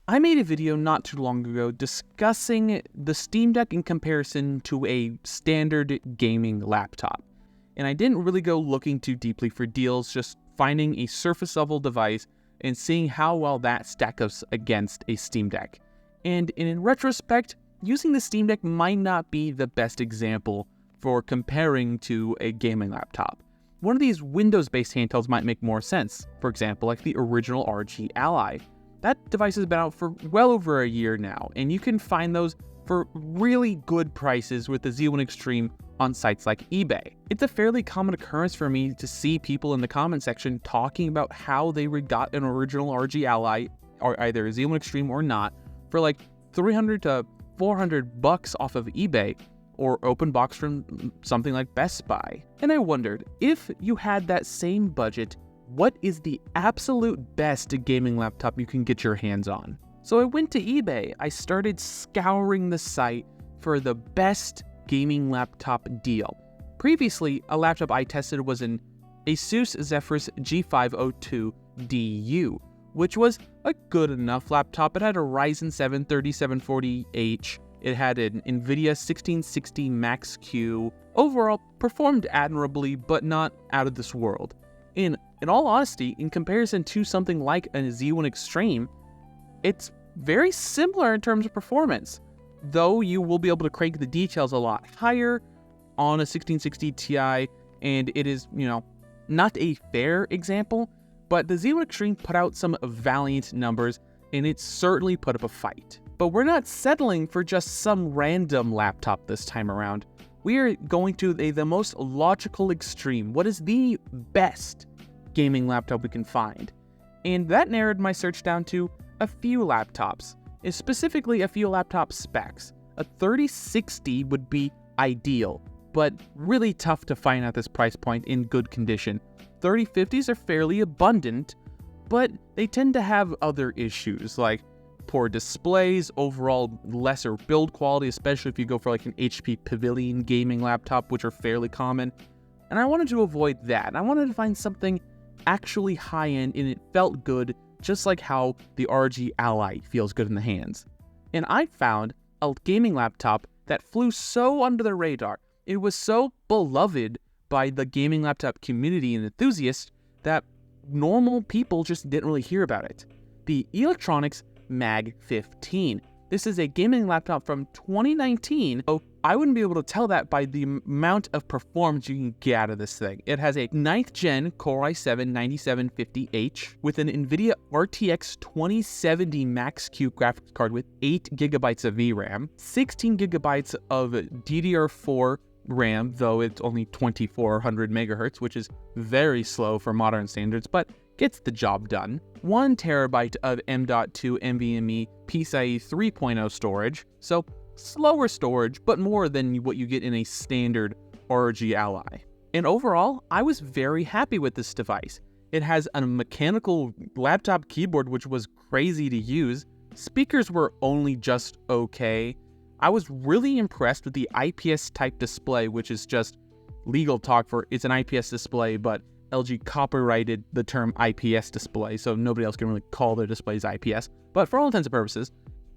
I made a video not too long ago discussing the Steam Deck in comparison to a standard gaming laptop. And I didn't really go looking too deeply for deals, just finding a surface level device and seeing how well that stacks up against a Steam Deck. And in retrospect, using the Steam Deck might not be the best example for comparing to a gaming laptop. One of these Windows-based handhelds might make more sense, for example, like the original ROG Ally. That device has been out for well over a year now, and you can find those for really good prices with the Z1 Extreme on sites like eBay. It's a fairly common occurrence for me to see people in the comment section talking about how they got an original ROG Ally, or either a Z1 Extreme or not, for like $300 to $400 off of eBay, or open box from something like Best Buy. And I wondered, if you had that same budget, what is the absolute best gaming laptop you can get your hands on? So I went to eBay. I started scouring the site for the best gaming laptop deal. Previously, a laptop I tested was an Asus Zephyrus G502DU, which was a good enough laptop. It had a Ryzen 7 3740H. It had an NVIDIA 1660 Max-Q. Overall, performed admirably, but not out of this world. In all honesty, in comparison to something like a Z1 Extreme, it's very similar in terms of performance, though you will be able to crank the details a lot higher on a 1660 Ti, and it is, not a fair example, but the Z1 Extreme put out some valiant numbers, and it certainly put up a fight. But we're not settling for just some random laptop this time around. We are going to the most logical extreme. What is the best gaming laptop we can find? And that narrowed my search down to a few laptops, specifically a few laptop specs. A 3060 would be ideal, but really tough to find at this price point in good condition. 3050s are fairly abundant, but they tend to have other issues like poor displays, overall lesser build quality, especially if you go for like an HP Pavilion gaming laptop, which are fairly common. And I wanted to avoid that. I wanted to find something actually high-end, and it felt good, just like how the ROG Ally feels good in the hands. And I found a gaming laptop that flew so under the radar. It was so beloved by the gaming laptop community and enthusiasts that normal people just didn't really hear about it. The Electronics Mag 15. This is a gaming laptop from 2019, so I wouldn't be able to tell that by the amount of performance you can get out of this thing. It has a 9th gen Core i7-9750H with an NVIDIA RTX 2070 Max-Q graphics card with 8 GB of VRAM, 16 GB of DDR4 RAM, though it's only 2400 MHz, which is very slow for modern standards, but gets the job done. 1 TB of M.2 NVMe PCIe 3.0 storage, so slower storage, but more than what you get in a standard ROG Ally. And overall, I was very happy with this device. It has a mechanical laptop keyboard, which was crazy to use. Speakers were only just okay. I was really impressed with the IPS type display, which is just legal talk for it's an IPS display, but LG copyrighted the term IPS display, so nobody else can really call their displays IPS. But for all intents and purposes,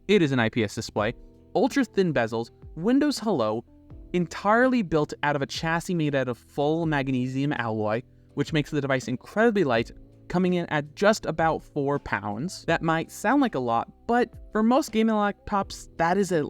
it is an IPS display. Ultra thin bezels, Windows Hello, entirely built out of a chassis made out of full magnesium alloy, which makes the device incredibly light, coming in at just about 4 pounds. That might sound like a lot, but for most gaming laptops, that is a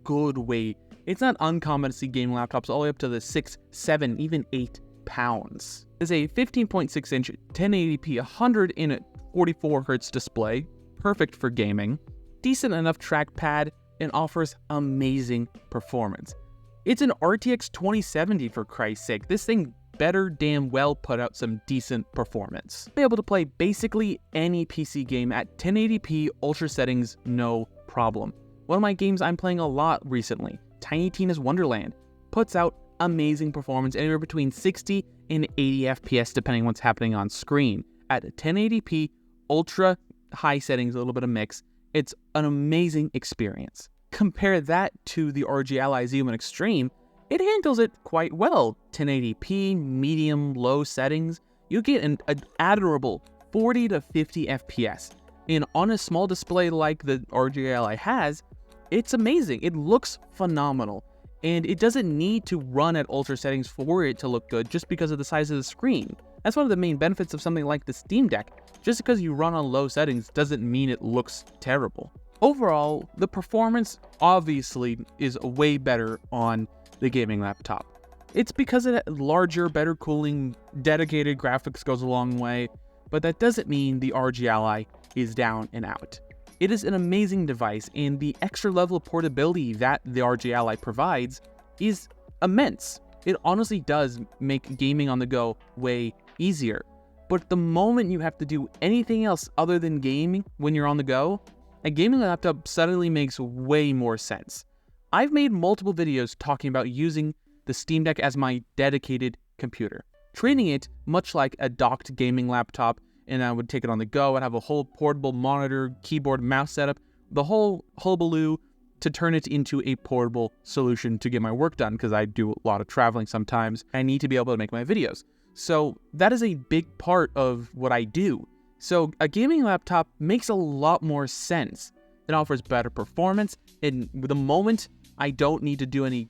good weight. It's not uncommon to see gaming laptops all the way up to the 6, 7, even 8 pounds. It's a 15.6-inch 1080p 144Hz display, perfect for gaming, decent enough trackpad, and offers amazing performance. It's an RTX 2070 for Christ's sake. This thing better damn well put out some decent performance. Be able to play basically any PC game at 1080p ultra settings, no problem. One of my games I'm playing a lot recently, Tiny Tina's Wonderland, puts out amazing performance anywhere between 60 and 80 FPS depending on what's happening on screen. At 1080p, ultra high settings, a little bit of mix, it's an amazing experience. Compare that to the ROG Ally Z1 Extreme, it handles it quite well. 1080p, medium, low settings, you get an admirable 40 to 50 FPS. And on a small display like the ROG Ally has, it's amazing. It looks phenomenal. And it doesn't need to run at ultra settings for it to look good just because of the size of the screen. That's one of the main benefits of something like the Steam Deck. Just because you run on low settings doesn't mean it looks terrible. Overall, the performance obviously is way better on the gaming laptop. It's because of that larger, better cooling, dedicated graphics goes a long way, but that doesn't mean the ROG Ally is down and out. It is an amazing device, and the extra level of portability that the ROG Ally provides is immense. It honestly does make gaming on the go way easier. But the moment you have to do anything else other than gaming when you're on the go, a gaming laptop suddenly makes way more sense. I've made multiple videos talking about using the Steam Deck as my dedicated computer, treating it much like a docked gaming laptop, and I would take it on the go. I'd have a whole portable monitor, keyboard, mouse setup, the whole hullabaloo to turn it into a portable solution to get my work done, because I do a lot of traveling sometimes. I need to be able to make my videos. So that is a big part of what I do. So a gaming laptop makes a lot more sense. It offers better performance, and the moment I don't need to do any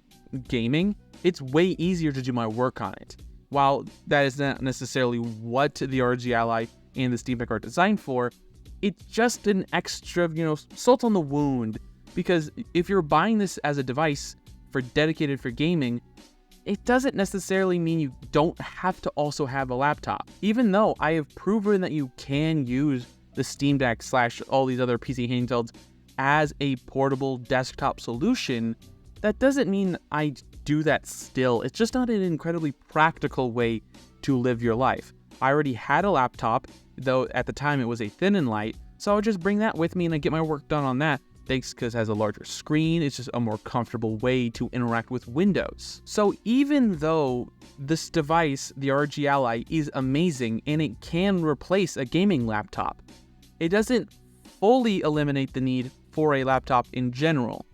gaming, it's way easier to do my work on it. While that is not necessarily what the ROG Ally and the Steam Deck are designed for, it's just an extra, salt on the wound. Because if you're buying this as a device dedicated for gaming, it doesn't necessarily mean you don't have to also have a laptop. Even though I have proven that you can use the Steam Deck / all these other PC handhelds as a portable desktop solution, that doesn't mean I do that still. It's just not an incredibly practical way to live your life. I already had a laptop, though at the time it was a thin and light, so I would just bring that with me and I get my work done on that. Thanks, because it has a larger screen, it's just a more comfortable way to interact with Windows. So even though this device, the ROG Ally, is amazing and it can replace a gaming laptop, it doesn't fully eliminate the need for a laptop in general.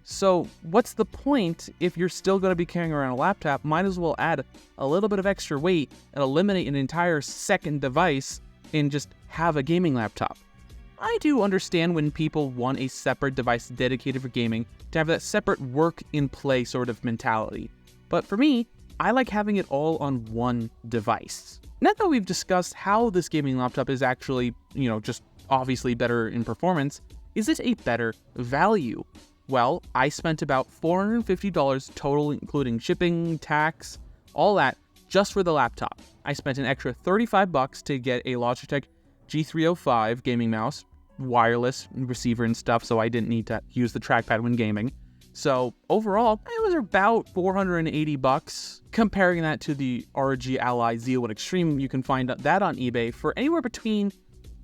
So what's the point if you're still going to be carrying around a laptop? Might as well add a little bit of extra weight and eliminate an entire second device and just have a gaming laptop. I do understand when people want a separate device dedicated for gaming to have that separate work in play sort of mentality. But for me, I like having it all on one device. Now that we've discussed how this gaming laptop is actually, just obviously better in performance, is it a better value? Well, I spent about $450 total, including shipping, tax, all that, just for the laptop. I spent an extra $35 to get a Logitech G305 gaming mouse, wireless receiver and stuff, so I didn't need to use the trackpad when gaming. So overall, it was about $480. Comparing that to the ROG Ally Z1 Extreme, you can find that on eBay for anywhere between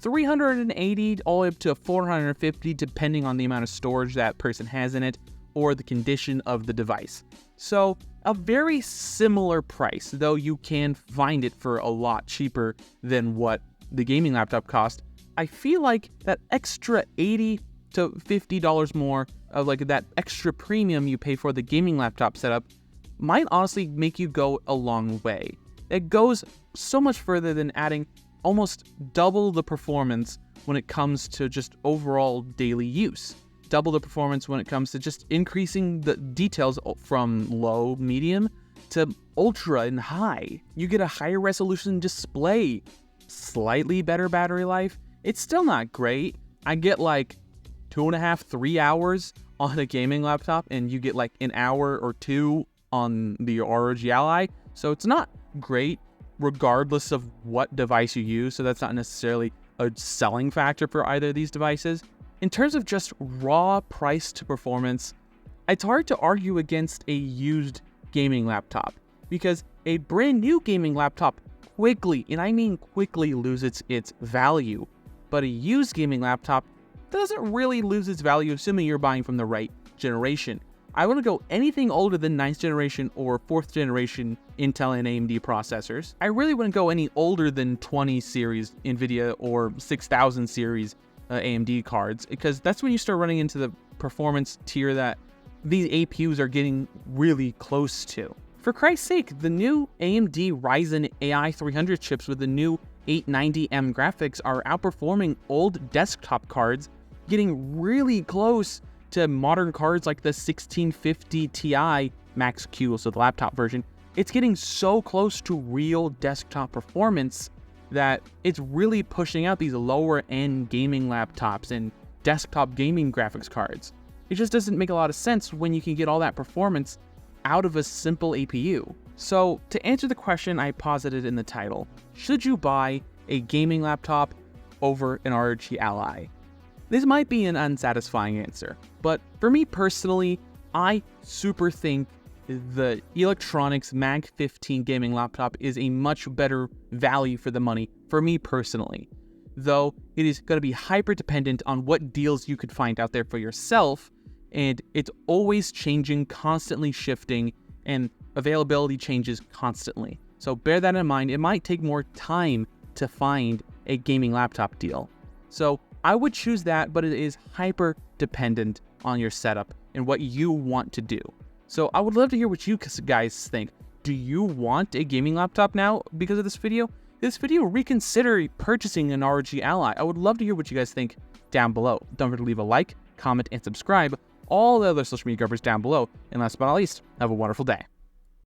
$380 all the way up to $450, depending on the amount of storage that person has in it or the condition of the device. So a very similar price, though you can find it for a lot cheaper than what the gaming laptop cost. I feel like that extra $80 to $50 more of that extra premium you pay for the gaming laptop setup might honestly make you go a long way. It goes so much further than adding almost double the performance when it comes to just overall daily use. Double the performance when it comes to just increasing the details from low, medium to ultra and high. You get a higher resolution display, slightly better battery life. It's still not great. I get 2.5, 3 hours on a gaming laptop, and you get an hour or 2 on the ROG Ally. So it's not great regardless of what device you use. So that's not necessarily a selling factor for either of these devices. In terms of just raw price to performance, it's hard to argue against a used gaming laptop, because a brand new gaming laptop quickly, and I mean quickly, loses its value. But a used gaming laptop doesn't really lose its value, assuming you're buying from the right generation. I want to go anything older than 9th generation or 4th generation Intel and AMD processors. I really wouldn't go any older than 20 series NVIDIA or 6000 series AMD cards, because that's when you start running into the performance tier that these APUs are getting really close to. For Christ's sake, the new AMD Ryzen AI 300 chips with the new 890M graphics are outperforming old desktop cards, getting really close to modern cards like the 1650 Ti Max-Q, so the laptop version. It's getting so close to real desktop performance that it's really pushing out these lower-end gaming laptops and desktop gaming graphics cards. It just doesn't make a lot of sense when you can get all that performance out of a simple APU. So, to answer the question I posited in the title, should you buy a gaming laptop over an ROG Ally? This might be an unsatisfying answer, but for me personally, I super think the Electronics Mag 15 gaming laptop is a much better value for the money for me personally. Though it is going to be hyper dependent on what deals you could find out there for yourself, and it's always changing, constantly shifting, and availability changes constantly. So bear that in mind. It might take more time to find a gaming laptop deal. So I would choose that, but it is hyper dependent on your setup and what you want to do. So I would love to hear what you guys think. Do you want a gaming laptop now because of this video? Reconsider purchasing an ROG Ally. I would love to hear what you guys think down below. Don't forget to leave a like, comment, and subscribe. All the other social media covers down below. And last but not least, have a wonderful day.